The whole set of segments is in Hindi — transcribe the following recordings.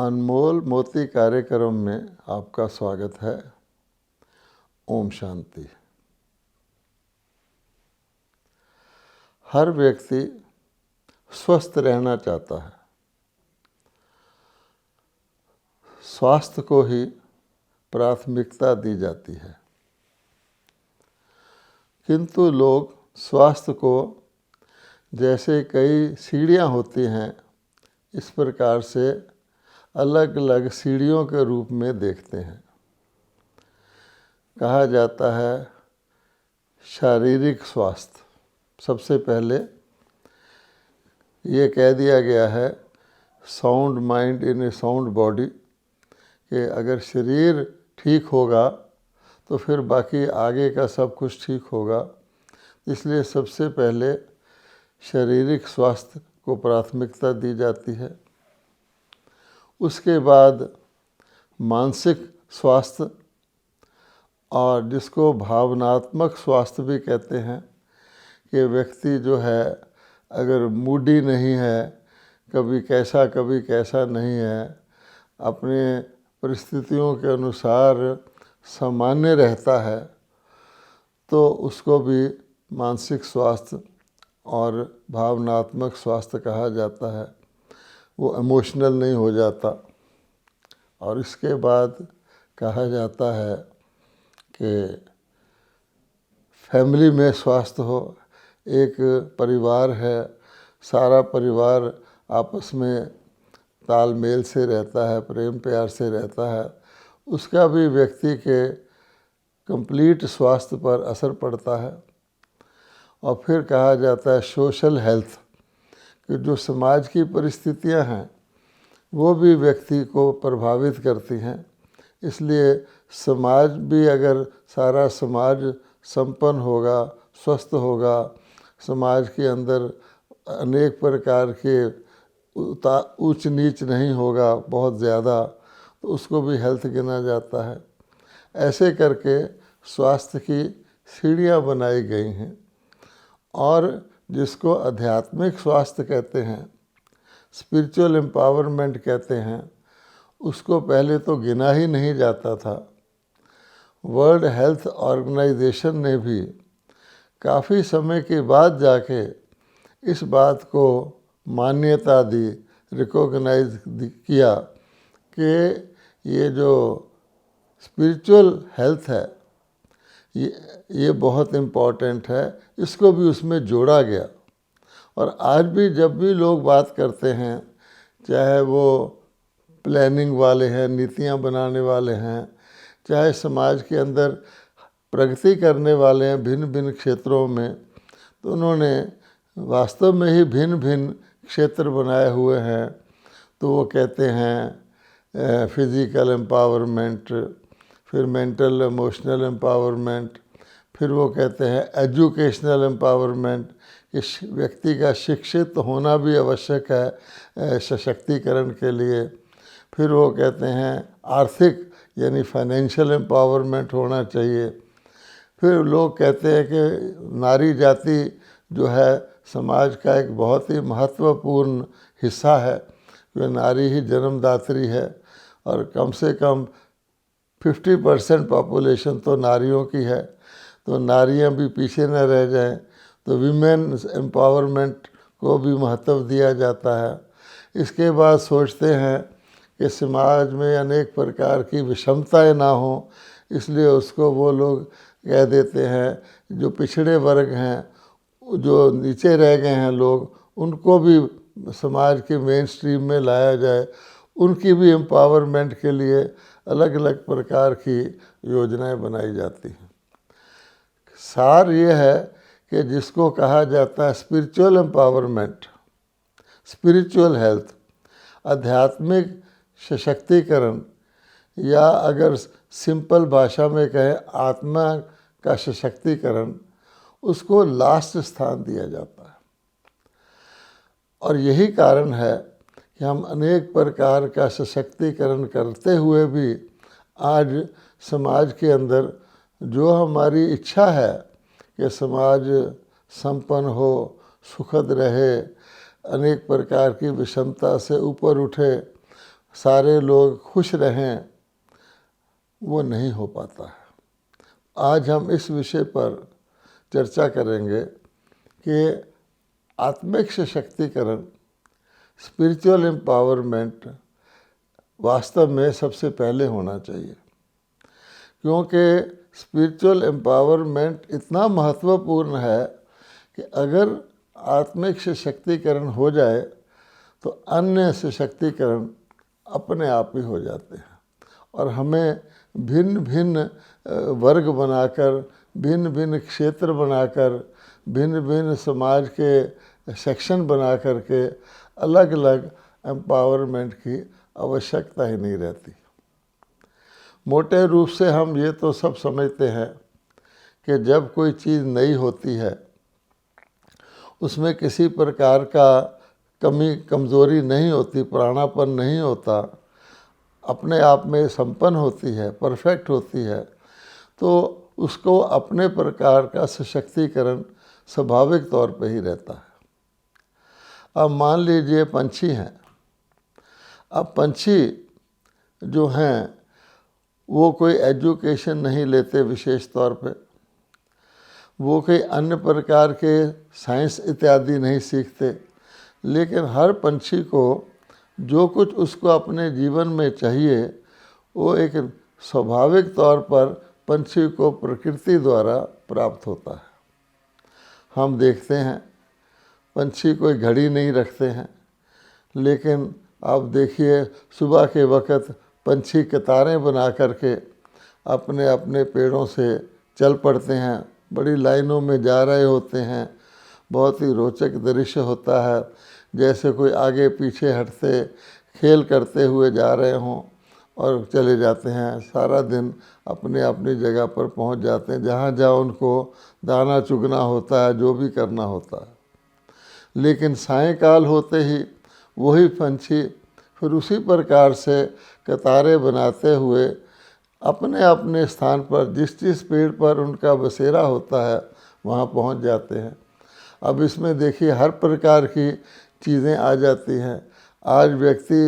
अनमोल मोती कार्यक्रम में आपका स्वागत है। ओम शांति। हर व्यक्ति स्वस्थ रहना चाहता है। स्वास्थ्य को ही प्राथमिकता दी जाती है, किंतु लोग स्वास्थ्य को जैसे कई सीढ़ियाँ होती हैं, इस प्रकार से अलग अलग सीढ़ियों के रूप में देखते हैं। कहा जाता है शारीरिक स्वास्थ्य। सबसे पहले ये कह दिया गया है sound mind in A sound body, कि अगर शरीर ठीक होगा तो फिर बाकी आगे का सब कुछ ठीक होगा। इसलिए सबसे पहले शारीरिक स्वास्थ्य को प्राथमिकता दी जाती है। उसके बाद मानसिक स्वास्थ्य, और जिसको भावनात्मक स्वास्थ्य भी कहते हैं, कि व्यक्ति जो है अगर मूडी नहीं है, कभी कैसा नहीं है, अपने परिस्थितियों के अनुसार सामान्य रहता है, तो उसको भी मानसिक स्वास्थ्य और भावनात्मक स्वास्थ्य कहा जाता है। वो इमोशनल नहीं हो जाता। और इसके बाद कहा जाता है कि फैमिली में स्वास्थ्य हो। एक परिवार है, सारा परिवार आपस में तालमेल से रहता है, प्रेम प्यार से रहता है, उसका भी व्यक्ति के कंप्लीट स्वास्थ्य पर असर पड़ता है। और फिर कहा जाता है सोशल हेल्थ, कि जो समाज की परिस्थितियां हैं वो भी व्यक्ति को प्रभावित करती हैं। इसलिए समाज भी, अगर सारा समाज संपन्न होगा, स्वस्थ होगा, समाज के अंदर अनेक प्रकार के ऊंच नीच नहीं होगा बहुत ज़्यादा, तो उसको भी हेल्थ गिना जाता है। ऐसे करके स्वास्थ्य की सीढ़ियाँ बनाई गई हैं। और जिसको आध्यात्मिक स्वास्थ्य कहते हैं, स्पिरिचुअल एम्पावरमेंट कहते हैं, उसको पहले तो गिना ही नहीं जाता था। वर्ल्ड हेल्थ ऑर्गेनाइजेशन ने भी काफ़ी समय के बाद जाके इस बात को मान्यता दी, रिकॉग्नाइज किया कि ये जो स्पिरिचुअल हेल्थ है ये बहुत इम्पॉर्टेंट है, इसको भी उसमें जोड़ा गया। और आज भी जब भी लोग बात करते हैं, चाहे वो प्लानिंग वाले हैं, नीतियाँ बनाने वाले हैं, चाहे समाज के अंदर प्रगति करने वाले हैं भिन्न भिन्न क्षेत्रों में, तो उन्होंने वास्तव में ही भिन्न भिन्न क्षेत्र बनाए हुए हैं। तो वो कहते हैं फिज़िकल एम्पावरमेंट, फिर मेंटल इमोशनल एम्पावरमेंट, फिर वो कहते हैं एजुकेशनल एम्पावरमेंट, इस व्यक्ति का शिक्षित होना भी आवश्यक है सशक्तिकरण के लिए। फिर वो कहते हैं आर्थिक यानी फाइनेंशियल एम्पावरमेंट होना चाहिए। फिर लोग कहते हैं कि नारी जाति जो है समाज का एक बहुत ही महत्वपूर्ण हिस्सा है, कि नारी ही जन्मदात्री है, और कम से कम 50% पॉपुलेशन तो नारियों की है, तो नारियां भी पीछे न रह जाएं। तो विमेन एम्पावरमेंट को भी महत्व दिया जाता है। इसके बाद सोचते हैं कि समाज में अनेक प्रकार की विषमताएं ना हो, इसलिए उसको वो लोग कह देते हैं जो पिछड़े वर्ग हैं, जो नीचे रह गए हैं लोग, उनको भी समाज के मेन स्ट्रीम में लाया जाए, उनकी भी एम्पावरमेंट के लिए अलग अलग प्रकार की योजनाएं बनाई जाती हैं। सार ये है कि जिसको कहा जाता है स्पिरिचुअल एम्पावरमेंट, स्पिरिचुअल हेल्थ, आध्यात्मिक सशक्तिकरण, या अगर सिंपल भाषा में कहें आत्मा का सशक्तिकरण, उसको लास्ट स्थान दिया जाता है। और यही कारण है कि हम अनेक प्रकार का सशक्तिकरण करते हुए भी आज समाज के अंदर जो हमारी इच्छा है कि समाज संपन्न हो, सुखद रहे, अनेक प्रकार की विषमता से ऊपर उठे, सारे लोग खुश रहें, वो नहीं हो पाता है। आज हम इस विषय पर चर्चा करेंगे कि आत्मिक सशक्तिकरण, स्पिरिचुअल एम्पावरमेंट वास्तव में सबसे पहले होना चाहिए, क्योंकि स्पिरिचुअल एम्पावरमेंट इतना महत्वपूर्ण है कि अगर आत्मिक सशक्तिकरण हो जाए तो अन्य सशक्तिकरण अपने आप ही हो जाते हैं। और हमें भिन्न भिन्न वर्ग बनाकर, भिन्न भिन्न क्षेत्र बनाकर, भिन्न भिन्न समाज के सेक्शन बना करके अलग अलग एम्पावरमेंट की आवश्यकता ही नहीं रहती। मोटे रूप से हम ये तो सब समझते हैं कि जब कोई चीज़ नई होती है, उसमें किसी प्रकार का कमी कमज़ोरी नहीं होती, पुरानापन नहीं होता, अपने आप में संपन्न होती है, परफेक्ट होती है, तो उसको अपने प्रकार का सशक्तिकरण स्वाभाविक तौर पे ही रहता है। अब मान लीजिए पंछी हैं। अब पंछी जो हैं वो कोई एजुकेशन नहीं लेते विशेष तौर पे, वो कोई अन्य प्रकार के साइंस इत्यादि नहीं सीखते, लेकिन हर पंछी को जो कुछ उसको अपने जीवन में चाहिए वो एक स्वाभाविक तौर पर पंछी को प्रकृति द्वारा प्राप्त होता है। हम देखते हैं पंछी कोई घड़ी नहीं रखते हैं, लेकिन आप देखिए सुबह के वक़्त पंछी कतारें बना करके अपने अपने पेड़ों से चल पड़ते हैं, बड़ी लाइनों में जा रहे होते हैं। बहुत ही रोचक दृश्य होता है, जैसे कोई आगे पीछे हटते खेल करते हुए जा रहे हों और चले जाते हैं। सारा दिन अपने अपनी जगह पर पहुंच जाते हैं, जहाँ जहाँ उनको दाना चुगना होता है, जो भी करना होता है। लेकिन सायंकाल होते ही वही पंछी फिर उसी प्रकार से कतारें बनाते हुए अपने अपने स्थान पर, जिस जिस पेड़ पर उनका बसेरा होता है, वहाँ पहुँच जाते हैं। अब इसमें देखिए हर प्रकार की चीज़ें आ जाती हैं। आज व्यक्ति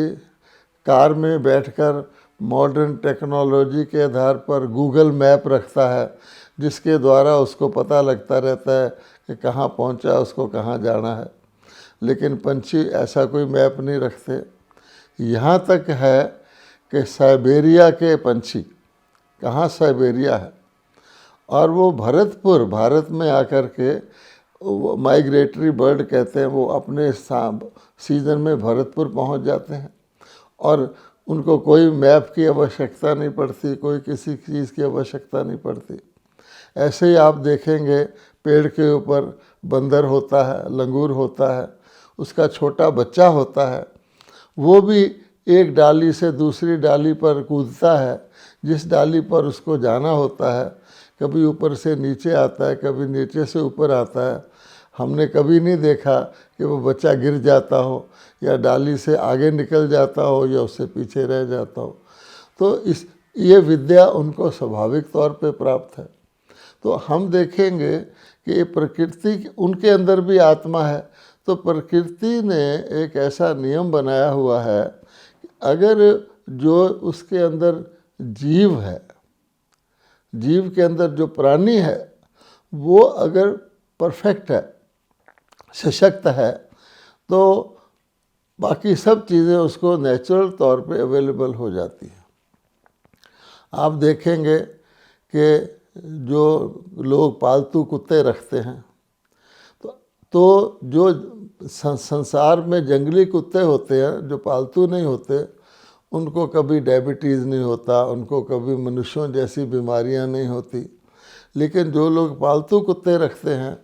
कार में बैठकर मॉडर्न टेक्नोलॉजी के आधार पर गूगल मैप रखता है, जिसके द्वारा उसको पता लगता रहता है कि कहाँ पहुँचा, उसको कहाँ जाना है। लेकिन पंछी ऐसा कोई मैप नहीं रखते। यहाँ तक है कि साइबेरिया के पंछी, कहाँ साइबेरिया है, और वो भरतपुर, भारत में आकर के वो माइग्रेटरी बर्ड कहते हैं, वो अपने सीज़न में भरतपुर पहुंच जाते हैं और उनको कोई मैप की आवश्यकता नहीं पड़ती, कोई किसी चीज़ की आवश्यकता नहीं पड़ती। ऐसे ही आप देखेंगे पेड़ के ऊपर बंदर होता है, लंगूर होता है, उसका छोटा बच्चा होता है, वो भी एक डाली से दूसरी डाली पर कूदता है, जिस डाली पर उसको जाना होता है। कभी ऊपर से नीचे आता है, कभी नीचे से ऊपर आता है। हमने कभी नहीं देखा कि वो बच्चा गिर जाता हो या डाली से आगे निकल जाता हो या उससे पीछे रह जाता हो। तो ये विद्या उनको स्वाभाविक तौर पे प्राप्त है। तो हम देखेंगे कि प्रकृति उनके अंदर भी आत्मा है। तो प्रकृति ने एक ऐसा नियम बनाया हुआ है कि अगर जो उसके अंदर जीव है, जीव के अंदर जो प्राणी है, वो अगर परफेक्ट है, सशक्त है, तो बाकी सब चीज़ें उसको नेचुरल तौर पे अवेलेबल हो जाती हैं। आप देखेंगे कि जो लोग पालतू कुत्ते रखते हैं, तो जो संसार में जंगली कुत्ते होते हैं जो पालतू नहीं होते, उनको कभी डायबिटीज़ नहीं होता, उनको कभी मनुष्यों जैसी बीमारियां नहीं होती। लेकिन जो लोग पालतू कुत्ते रखते हैं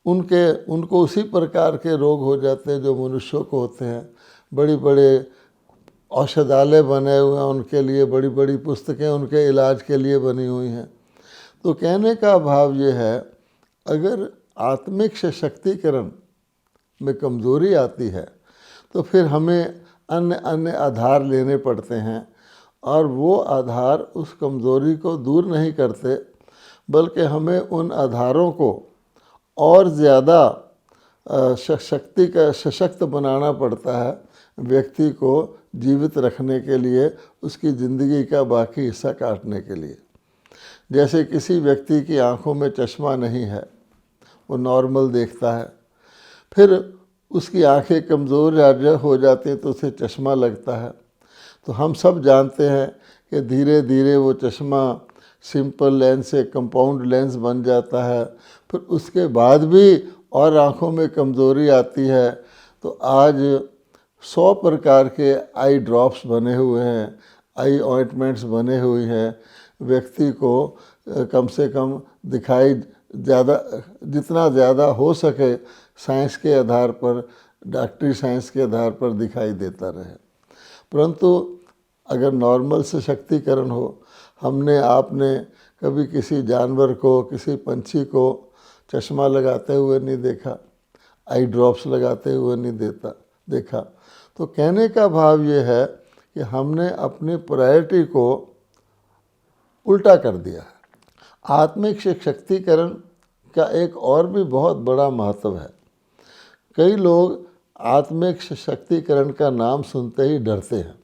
उनको उसी प्रकार के रोग हो जाते हैं जो मनुष्यों को होते हैं। बड़ी बड़े औषधालय बने हुए हैं उनके लिए, बड़ी बड़ी पुस्तकें उनके इलाज के लिए बनी हुई हैं। तो कहने का भाव ये है, अगर आत्मिक सशक्तिकरण में कमज़ोरी आती है तो फिर हमें अन्य अन्य आधार लेने पड़ते हैं, और वो आधार उस कमज़ोरी को दूर नहीं करते, बल्कि हमें उन आधारों को और ज़्यादा सशक्त बनाना पड़ता है, व्यक्ति को जीवित रखने के लिए, उसकी ज़िंदगी का बाकी हिस्सा काटने के लिए। जैसे किसी व्यक्ति की आंखों में चश्मा नहीं है, वो नॉर्मल देखता है, फिर उसकी आंखें कमज़ोर हो जाती हैं तो उसे चश्मा लगता है। तो हम सब जानते हैं कि धीरे धीरे वो चश्मा सिंपल लेंस से कंपाउंड लेंस बन जाता है, फिर उसके बाद भी और आँखों में कमज़ोरी आती है। तो आज 100 प्रकार के आई ड्रॉप्स बने हुए हैं, आई ऑइंटमेंट्स बने हुए हैं। व्यक्ति को कम से कम दिखाई जितना ज़्यादा हो सके साइंस के आधार पर, डॉक्टरी साइंस के आधार पर दिखाई देता रहे। परंतु अगर नॉर्मल सशक्तिकरण हो, हमने आपने कभी किसी जानवर को, किसी पंछी को चश्मा लगाते हुए नहीं देखा, आई ड्रॉप्स लगाते हुए नहीं देखा। तो कहने का भाव ये है कि हमने अपनी प्रायोरिटी को उल्टा कर दिया है। आत्मिक सशक्तिकरण का एक और भी बहुत बड़ा महत्व है। कई लोग आत्मिक सशक्तिकरण का नाम सुनते ही डरते हैं।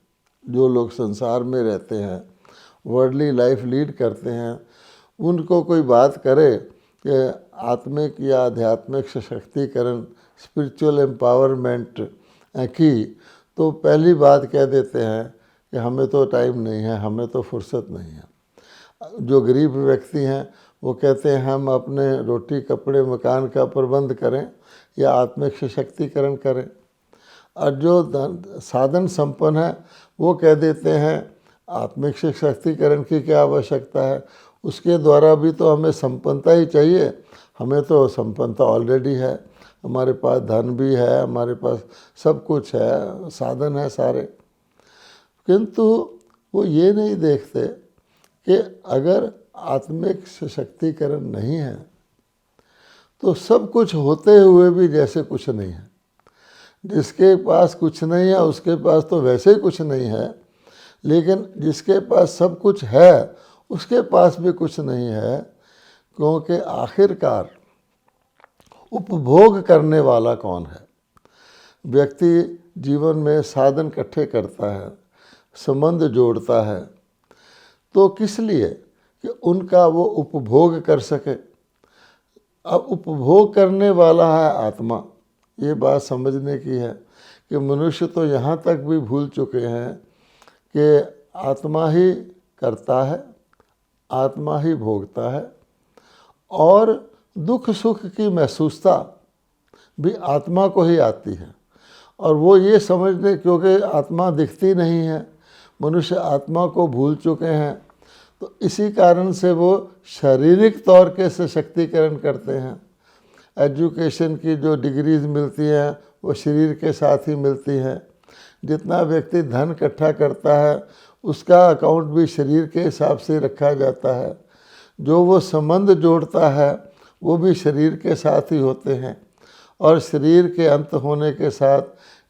जो लोग संसार में रहते हैं, वर्ल्डली लाइफ लीड करते हैं, उनको कोई बात करे कि आत्मिक या आध्यात्मिक सशक्तिकरण, स्पिरिचुअल एम्पावरमेंट की, तो पहली बात कह देते हैं कि हमें तो टाइम नहीं है, हमें तो फुर्सत नहीं है। जो गरीब व्यक्ति हैं वो कहते हैं हम अपने रोटी कपड़े मकान का प्रबंध करें या आत्मिक सशक्तिकरण करें। और जो साधन संपन्न है वो कह देते हैं आत्मिक सशक्तिकरण की क्या आवश्यकता है, उसके द्वारा भी तो हमें संपन्नता ही चाहिए, हमें तो संपन्नता ऑलरेडी है, हमारे पास धन भी है, हमारे पास सब कुछ है, साधन है सारे। किंतु वो ये नहीं देखते कि अगर आत्मिक सशक्तिकरण नहीं है तो सब कुछ होते हुए भी जैसे कुछ नहीं है। जिसके पास कुछ नहीं है उसके पास तो वैसे ही कुछ नहीं है, लेकिन जिसके पास सब कुछ है उसके पास भी कुछ नहीं है, क्योंकि आखिरकार उपभोग करने वाला कौन है? व्यक्ति जीवन में साधन इकट्ठे करता है, संबंध जोड़ता है, तो किस लिए? कि उनका वो उपभोग कर सके। अब उपभोग करने वाला है आत्मा। ये बात समझने की है कि मनुष्य तो यहाँ तक भी भूल चुके हैं कि आत्मा ही करता है, आत्मा ही भोगता है, और दुख सुख की महसूसता भी आत्मा को ही आती है। और वो ये समझने, क्योंकि आत्मा दिखती नहीं है, मनुष्य आत्मा को भूल चुके हैं, तो इसी कारण से वो शारीरिक तौर के सशक्तिकरण करते हैं। एजुकेशन की जो डिग्रीज मिलती हैं वो शरीर के साथ ही मिलती हैं। जितना व्यक्ति धन इकट्ठा करता है उसका अकाउंट भी शरीर के हिसाब से रखा जाता है। जो वो संबंध जोड़ता है वो भी शरीर के साथ ही होते हैं, और शरीर के अंत होने के साथ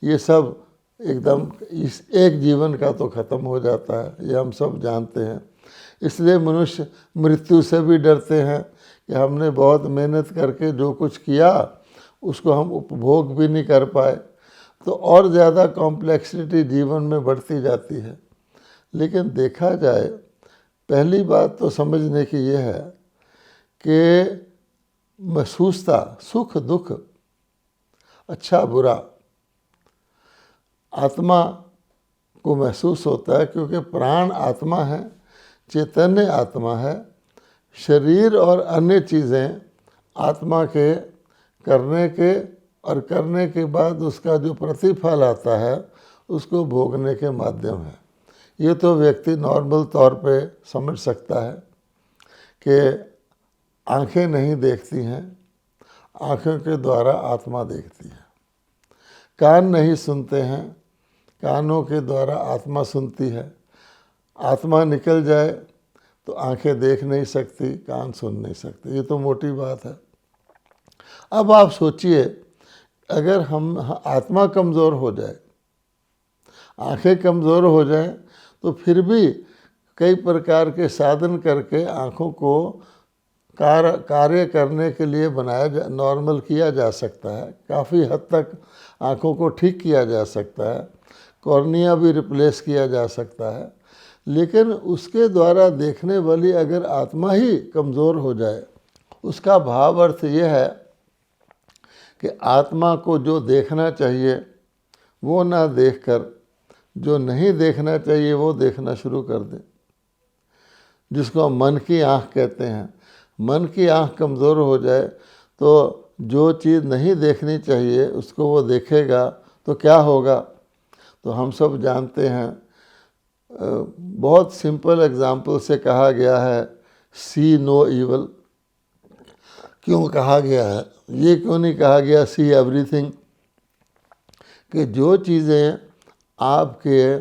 ये सब एकदम इस एक जीवन का तो ख़त्म हो जाता है, ये हम सब जानते हैं। इसलिए मनुष्य मृत्यु से भी डरते हैं कि हमने बहुत मेहनत करके जो कुछ किया उसको हम उपभोग भी नहीं कर पाए, तो और ज़्यादा कॉम्प्लेक्सिटी जीवन में बढ़ती जाती है। लेकिन देखा जाए, पहली बात तो समझने की ये है कि महसूसता, सुख दुख, अच्छा बुरा आत्मा को महसूस होता है, क्योंकि प्राण आत्मा है, चैतन्य आत्मा है। शरीर और अन्य चीज़ें आत्मा के करने के और करने के बाद उसका जो प्रतिफल आता है उसको भोगने के माध्यम है। ये तो व्यक्ति नॉर्मल तौर पे समझ सकता है कि आंखें नहीं देखती हैं, आँखों के द्वारा आत्मा देखती है। कान नहीं सुनते हैं, कानों के द्वारा आत्मा सुनती है। आत्मा निकल जाए तो आंखें देख नहीं सकती, कान सुन नहीं सकते, ये तो मोटी बात है। अब आप सोचिए, अगर हम आत्मा कमज़ोर हो जाए, आंखें कमज़ोर हो जाए, तो फिर भी कई प्रकार के साधन करके आँखों को कार्य करने के लिए नॉर्मल किया जा सकता है। काफ़ी हद तक आँखों को ठीक किया जा सकता है। कॉर्निया भी रिप्लेस किया जा सकता है। लेकिन उसके द्वारा देखने वाली अगर आत्मा ही कमज़ोर हो जाए, उसका भाव अर्थ यह है कि आत्मा को जो देखना चाहिए वो ना देखकर जो नहीं देखना चाहिए वो देखना शुरू कर दे, जिसको मन की आँख कहते हैं। मन की आँख कमज़ोर हो जाए तो जो चीज़ नहीं देखनी चाहिए उसको वो देखेगा तो क्या होगा? तो हम सब जानते हैं, बहुत सिंपल एग्जाम्पल से कहा गया है, सी नो ईवल। क्यों कहा गया है? ये क्यों नहीं कहा गया सी एवरीथिंग? कि जो चीज़ें आपके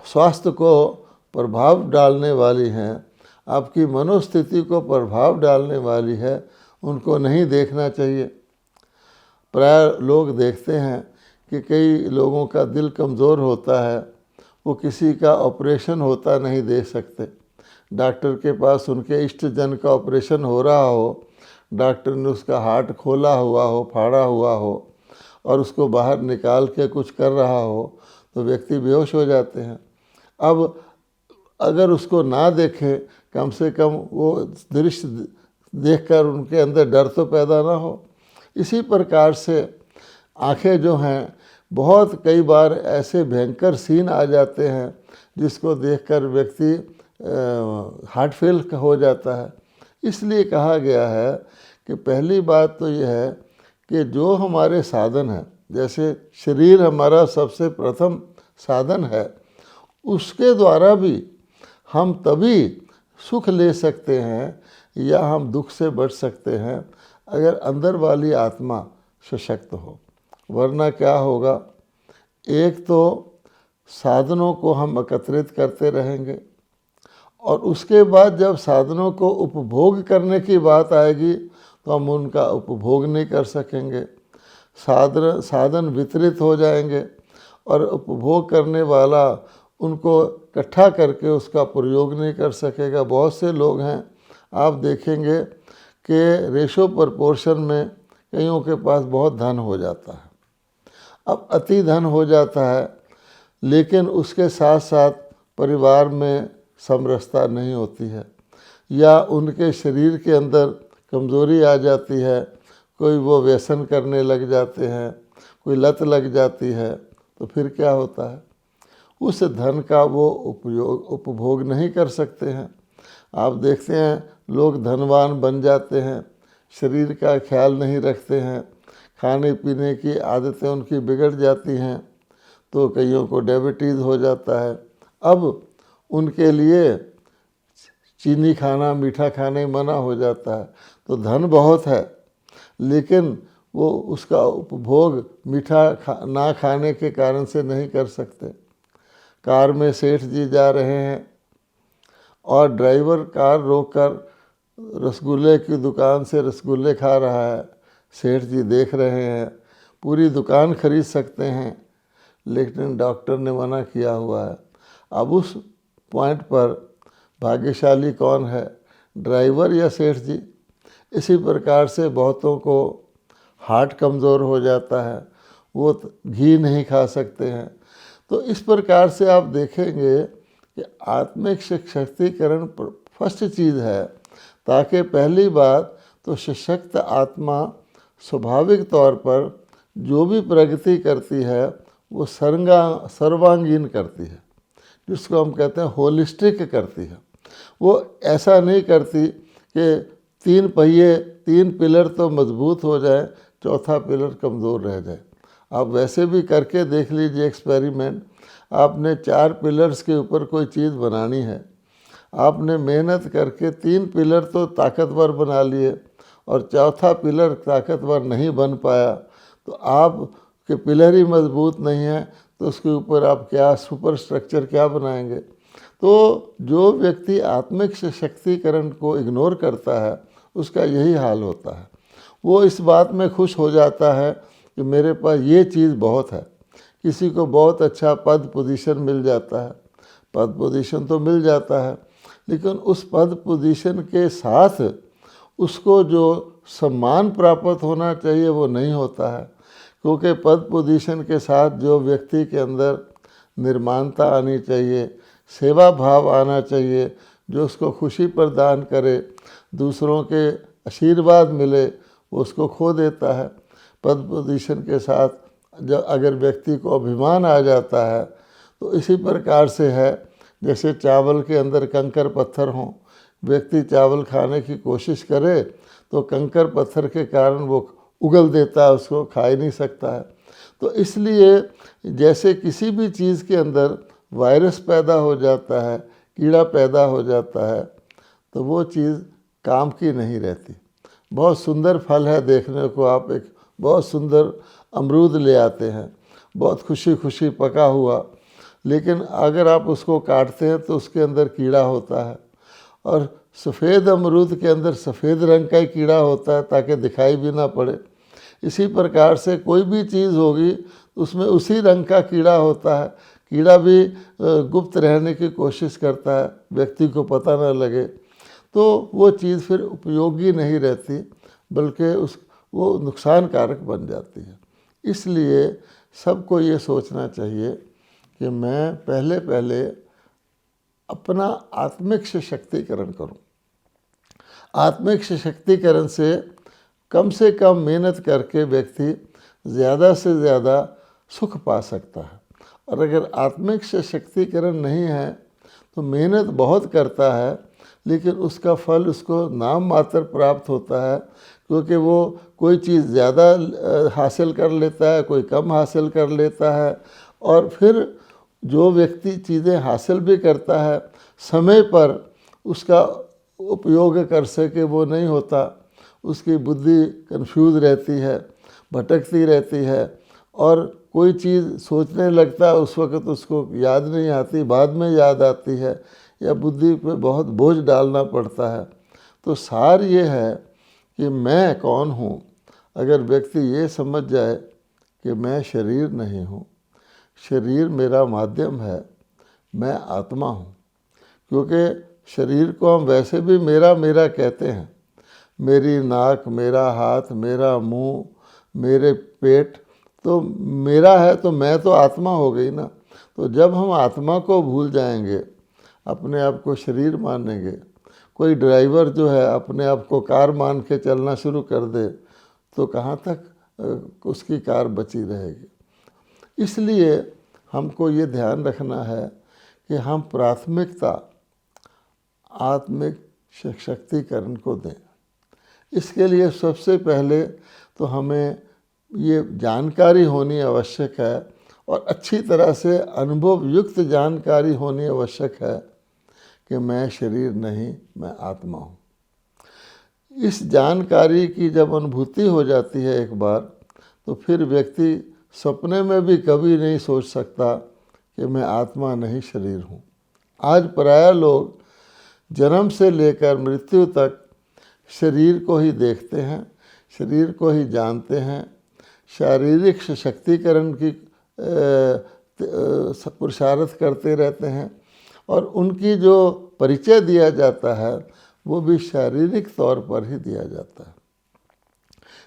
स्वास्थ्य को प्रभाव डालने वाली हैं, आपकी मनोस्थिति को प्रभाव डालने वाली है, उनको नहीं देखना चाहिए। प्राय लोग देखते हैं कि कई लोगों का दिल कमज़ोर होता है, वो किसी का ऑपरेशन होता नहीं देख सकते। डॉक्टर के पास उनके इष्टजन का ऑपरेशन हो रहा हो, डॉक्टर ने उसका हार्ट खोला हुआ हो, फाड़ा हुआ हो और उसको बाहर निकाल के कुछ कर रहा हो, तो व्यक्ति बेहोश हो जाते हैं। अब अगर उसको ना देखें, कम से कम वो दृश्य देखकर उनके अंदर डर तो पैदा ना हो। इसी प्रकार से आँखें जो हैं, बहुत कई बार ऐसे भयंकर सीन आ जाते हैं जिसको देखकर व्यक्ति हार्ट फेल हो जाता है। इसलिए कहा गया है कि पहली बात तो यह है कि जो हमारे साधन हैं, जैसे शरीर हमारा सबसे प्रथम साधन है, उसके द्वारा भी हम तभी सुख ले सकते हैं या हम दुख से बच सकते हैं अगर अंदर वाली आत्मा सशक्त हो। वरना क्या होगा? एक तो साधनों को हम एकत्रित करते रहेंगे और उसके बाद जब साधनों को उपभोग करने की बात आएगी तो हम उनका उपभोग नहीं कर सकेंगे। साधन वितरित हो जाएंगे और उपभोग करने वाला उनको इकट्ठा करके उसका प्रयोग नहीं कर सकेगा। बहुत से लोग हैं, आप देखेंगे कि रेशो प्रपोर्शन में कईयों के पास बहुत धन हो जाता है। अब अति धन हो जाता है, लेकिन उसके साथ साथ परिवार में समरसता नहीं होती है या उनके शरीर के अंदर कमज़ोरी आ जाती है। कोई वो व्यसन करने लग जाते हैं, कोई लत लग जाती है, तो फिर क्या होता है? उस धन का वो उपभोग नहीं कर सकते हैं। आप देखते हैं लोग धनवान बन जाते हैं, शरीर का ख्याल नहीं रखते हैं, खाने पीने की आदतें उनकी बिगड़ जाती हैं, तो कईयों को डायबिटीज़ हो जाता है। अब उनके लिए चीनी खाना, मीठा खाना ही मना हो जाता है। तो धन बहुत है, लेकिन वो उसका उपभोग मीठा ना खाने के कारण से नहीं कर सकते। कार में सेठ जी जा रहे हैं और ड्राइवर कार रोककर रसगुल्ले की दुकान से रसगुल्ले खा रहा है। सेठ जी देख रहे हैं, पूरी दुकान खरीद सकते हैं, लेकिन डॉक्टर ने मना किया हुआ है। अब उस पॉइंट पर भाग्यशाली कौन है, ड्राइवर या सेठ जी? इसी प्रकार से बहुतों को हार्ट कमज़ोर हो जाता है, वो घी नहीं खा सकते हैं। तो इस प्रकार से आप देखेंगे कि आत्मिक सशक्तिकरण फर्स्ट चीज़ है, ताकि पहली बात तो सशक्त आत्मा स्वाभाविक तौर पर जो भी प्रगति करती है वो सर्वांगीण करती है, जिसको हम कहते हैं होलिस्टिक करती है। वो ऐसा नहीं करती कि 3 पहिए 3 पिलर तो मजबूत हो जाए, चौथा पिलर कमज़ोर रह जाए। आप वैसे भी करके देख लीजिए एक्सपेरिमेंट। आपने 4 पिलर्स के ऊपर कोई चीज़ बनानी है, आपने मेहनत करके 3 पिलर तो ताकतवर बना लिए और चौथा पिलर ताकतवर नहीं बन पाया, तो आपके पिलर ही मजबूत नहीं है, तो उसके ऊपर आप क्या सुपर स्ट्रक्चर क्या बनाएंगे? तो जो व्यक्ति आत्मिक सशक्तिकरण को इग्नोर करता है उसका यही हाल होता है। वो इस बात में खुश हो जाता है कि मेरे पास ये चीज़ बहुत है। किसी को बहुत अच्छा पद पोजीशन मिल जाता है, पद पोजीशन तो मिल जाता है, लेकिन उस पद पोजीशन के साथ उसको जो सम्मान प्राप्त होना चाहिए वो नहीं होता है। क्योंकि पद पोजीशन के साथ जो व्यक्ति के अंदर निर्माणता आनी चाहिए, सेवा भाव आना चाहिए, जो उसको खुशी प्रदान करे, दूसरों के आशीर्वाद मिले, वो उसको खो देता है। पद पोजीशन के साथ जब अगर व्यक्ति को अभिमान आ जाता है तो इसी प्रकार से है जैसे चावल के अंदर कंकर पत्थर हों, व्यक्ति चावल खाने की कोशिश करे तो कंकर पत्थर के कारण वो उगल देता है, उसको खा ही नहीं सकता है। तो इसलिए जैसे किसी भी चीज़ के अंदर वायरस पैदा हो जाता है, कीड़ा पैदा हो जाता है, तो वो चीज़ काम की नहीं रहती। बहुत सुंदर फल है देखने को, आप एक बहुत सुंदर अमरूद ले आते हैं, बहुत खुशी खुशी पका हुआ, लेकिन अगर आप उसको काटते हैं तो उसके अंदर कीड़ा होता है, और सफ़ेद अमरूद के अंदर सफ़ेद रंग का ही कीड़ा होता है ताकि दिखाई भी ना पड़े। इसी प्रकार से कोई भी चीज़ होगी उसमें उसी रंग का कीड़ा होता है। कीड़ा भी गुप्त रहने की कोशिश करता है, व्यक्ति को पता ना लगे, तो वो चीज़ फिर उपयोगी नहीं रहती, बल्कि वो नुकसानकारक बन जाती है। इसलिए सबको ये सोचना चाहिए कि मैं पहले अपना आत्मिक सशक्तिकरण करूं। आत्मिक सशक्तिकरण से कम मेहनत करके व्यक्ति ज़्यादा से ज़्यादा सुख पा सकता है। और अगर आत्मिक सशक्तिकरण नहीं है तो मेहनत बहुत करता है, लेकिन उसका फल उसको नाम मात्र प्राप्त होता है, क्योंकि वो कोई चीज़ ज़्यादा हासिल कर लेता है, कोई कम हासिल कर लेता है, और फिर जो व्यक्ति चीज़ें हासिल भी करता है समय पर उसका उपयोग कर सके वो नहीं होता, उसकी बुद्धि कंफ्यूज रहती है, भटकती रहती है, और कोई चीज़ सोचने लगता है उस वक़्त उसको याद नहीं आती, बाद में याद आती है, या बुद्धि पे बहुत बोझ डालना पड़ता है। तो सार ये है कि मैं कौन हूँ। अगर व्यक्ति ये समझ जाए कि मैं शरीर नहीं हूँ, शरीर मेरा माध्यम है, मैं आत्मा हूँ, क्योंकि शरीर को हम वैसे भी मेरा मेरा कहते हैं, मेरी नाक, मेरा हाथ, मेरा मुंह, मेरे पेट, तो मेरा है, तो मैं तो आत्मा हो गई ना। तो जब हम आत्मा को भूल जाएंगे, अपने आप को शरीर मानेंगे, कोई ड्राइवर जो है अपने आप को कार मान के चलना शुरू कर दे, तो कहाँ तक उसकी कार बची रहेगी। इसलिए हमको ये ध्यान रखना है कि हम प्राथमिकता आत्मिक सशक्तिकरण को दें। इसके लिए सबसे पहले तो हमें ये जानकारी होनी आवश्यक है, और अच्छी तरह से अनुभव युक्त जानकारी होनी आवश्यक है कि मैं शरीर नहीं, मैं आत्मा हूँ। इस जानकारी की जब अनुभूति हो जाती है एक बार, तो फिर व्यक्ति सपने में भी कभी नहीं सोच सकता कि मैं आत्मा नहीं शरीर हूँ। आज प्रायः लोग जन्म से लेकर मृत्यु तक शरीर को ही देखते हैं, शरीर को ही जानते हैं, शारीरिक सशक्तिकरण की पुरुषार्थ करते रहते हैं, और उनकी जो परिचय दिया जाता है वो भी शारीरिक तौर पर ही दिया जाता है।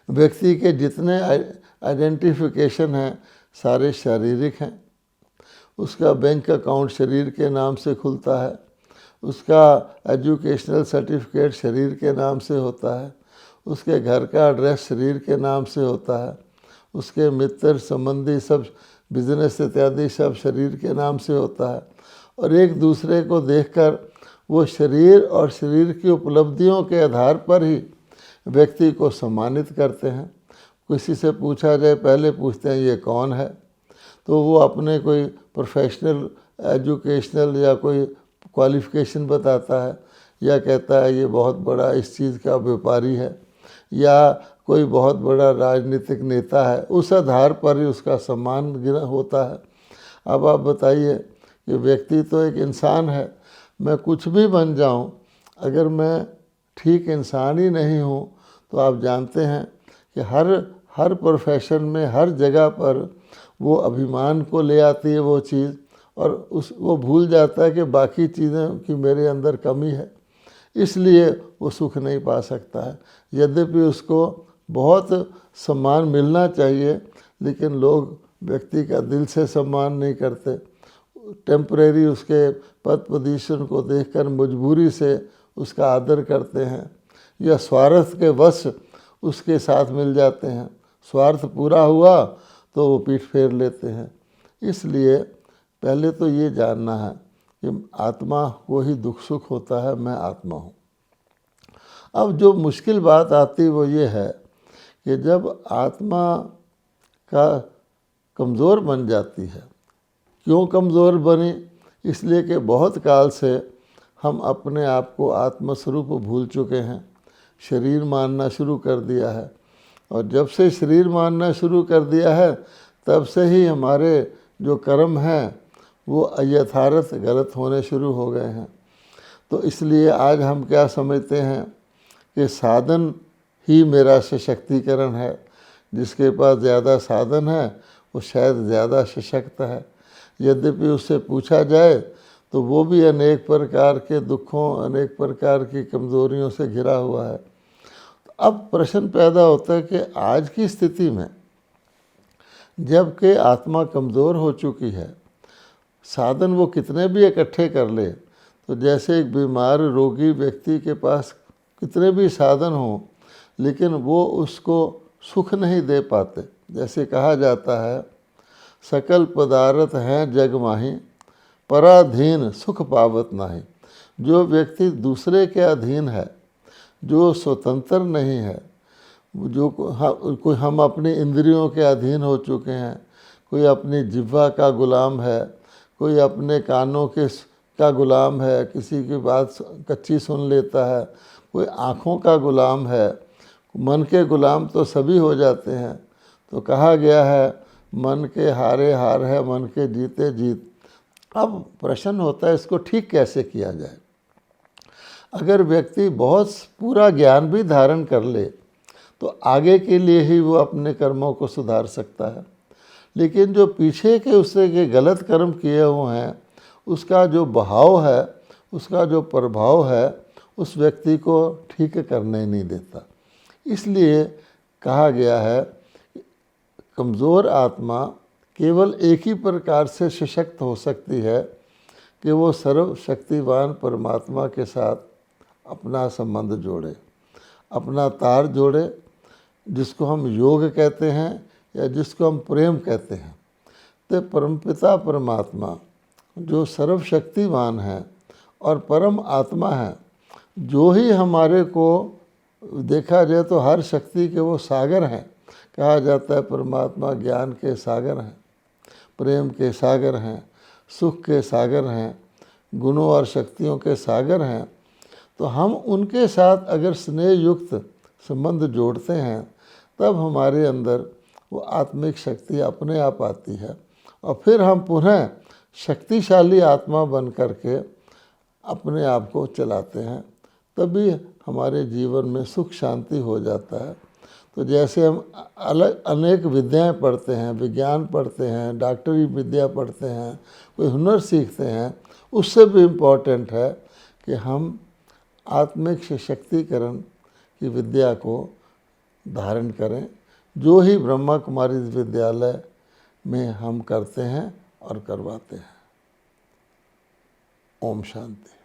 व्यक्ति के जितने आइडेंटिफिकेशन हैं सारे शारीरिक हैं। उसका बैंक अकाउंट शरीर के नाम से खुलता है, उसका एजुकेशनल सर्टिफिकेट शरीर के नाम से होता है, उसके घर का एड्रेस शरीर के नाम से होता है, उसके मित्र संबंधी सब बिजनेस इत्यादि सब शरीर के नाम से होता है। और एक दूसरे को देखकर वो शरीर और शरीर की उपलब्धियों के आधार पर ही व्यक्ति को सम्मानित करते हैं। किसी से पूछा जाए, पहले पूछते हैं ये कौन है, तो वो अपने कोई प्रोफेशनल एजुकेशनल या कोई क्वालिफ़िकेशन बताता है, या कहता है ये बहुत बड़ा इस चीज़ का व्यापारी है, या कोई बहुत बड़ा राजनीतिक नेता है। उस आधार पर ही उसका सम्मान होता है। अब आप बताइए कि व्यक्ति तो एक इंसान है, मैं कुछ भी बन जाऊं, अगर मैं ठीक इंसान ही नहीं हूं, तो आप जानते हैं कि हर प्रोफेशन में हर जगह पर वो अभिमान को ले आती है वो चीज़, और वो भूल जाता है कि बाकी चीज़ें की मेरे अंदर कमी है, इसलिए वो सुख नहीं पा सकता है। यद्यपि उसको बहुत सम्मान मिलना चाहिए, लेकिन लोग व्यक्ति का दिल से सम्मान नहीं करते, टेम्परेरी उसके पद पोजीशन को देखकर मजबूरी से उसका आदर करते हैं, या स्वार्थ के वश उसके साथ मिल जाते हैं। स्वार्थ पूरा हुआ तो वो पीठ फेर लेते हैं। इसलिए पहले तो ये जानना है कि आत्मा को ही दुख सुख होता है, मैं आत्मा हूँ। अब जो मुश्किल बात आती वो ये है कि जब आत्मा का कमज़ोर बन जाती है। क्यों कमज़ोर बनी? इसलिए कि बहुत काल से हम अपने आप को आत्मस्वरूप भूल चुके हैं, शरीर मानना शुरू कर दिया है। और जब से शरीर मानना शुरू कर दिया है तब से ही हमारे जो कर्म हैं वो अयथार्थ गलत होने शुरू हो गए हैं। तो इसलिए आज हम क्या समझते हैं कि साधन ही मेरा सशक्तिकरण है। जिसके पास ज़्यादा साधन है वो शायद ज़्यादा सशक्त है। यद्यपि उससे पूछा जाए तो वो भी अनेक प्रकार के दुखों, अनेक प्रकार की कमज़ोरियों से घिरा हुआ है। अब प्रश्न पैदा होता है कि आज की स्थिति में जबकि आत्मा कमज़ोर हो चुकी है, साधन वो कितने भी इकट्ठे कर ले, तो जैसे एक बीमार रोगी व्यक्ति के पास कितने भी साधन हों लेकिन वो उसको सुख नहीं दे पाते। जैसे कहा जाता है, सकल पदार्थ हैं जग माही, पराधीन सुख पावत नाही। जो व्यक्ति दूसरे के अधीन है, जो स्वतंत्र नहीं है, जो कोई हम अपनी इंद्रियों के अधीन हो चुके हैं, कोई अपनी जिह्वा का गुलाम है, कोई अपने कानों के का गुलाम है, किसी की बात कच्ची सुन लेता है, कोई आँखों का गुलाम है, मन के गुलाम तो सभी हो जाते हैं। तो कहा गया है, मन के हारे हार है, मन के जीते जीत। अब प्रश्न होता है इसको ठीक कैसे किया जाए। अगर व्यक्ति बहुत पूरा ज्ञान भी धारण कर ले तो आगे के लिए ही वो अपने कर्मों को सुधार सकता है, लेकिन जो पीछे के उससे के गलत कर्म किए हुए हैं उसका जो बहाव है, उसका जो प्रभाव है, उस व्यक्ति को ठीक करने नहीं देता। इसलिए कहा गया है कमज़ोर आत्मा केवल एक ही प्रकार से सशक्त हो सकती है कि वो सर्वशक्तिवान परमात्मा के साथ अपना संबंध जोड़े, अपना तार जोड़े, जिसको हम योग कहते हैं या जिसको हम प्रेम कहते हैं। तो परमपिता परमात्मा जो सर्वशक्तिवान है और परम आत्मा है, जो ही हमारे को देखा जाए तो हर शक्ति के वो सागर हैं। कहा जाता है परमात्मा ज्ञान के सागर हैं, प्रेम के सागर हैं, सुख के सागर हैं, गुणों और शक्तियों के सागर हैं। तो हम उनके साथ अगर स्नेह युक्त संबंध जोड़ते हैं तब हमारे अंदर वो आत्मिक शक्ति अपने आप आती है और फिर हम पुनः शक्तिशाली आत्मा बन करके अपने आप को चलाते हैं। तभी हमारे जीवन में सुख शांति हो जाता है। तो जैसे हम अलग अनेक विद्याएं पढ़ते हैं, विज्ञान पढ़ते हैं, डॉक्टरी विद्या पढ़ते हैं, कोई हुनर सीखते हैं, उससे भी इम्पोर्टेंट है कि हम आत्मिक सशक्तिकरण की विद्या को धारण करें, जो ही ब्रह्मा कुमारी विद्यालय में हम करते हैं और करवाते हैं। ओम शांति।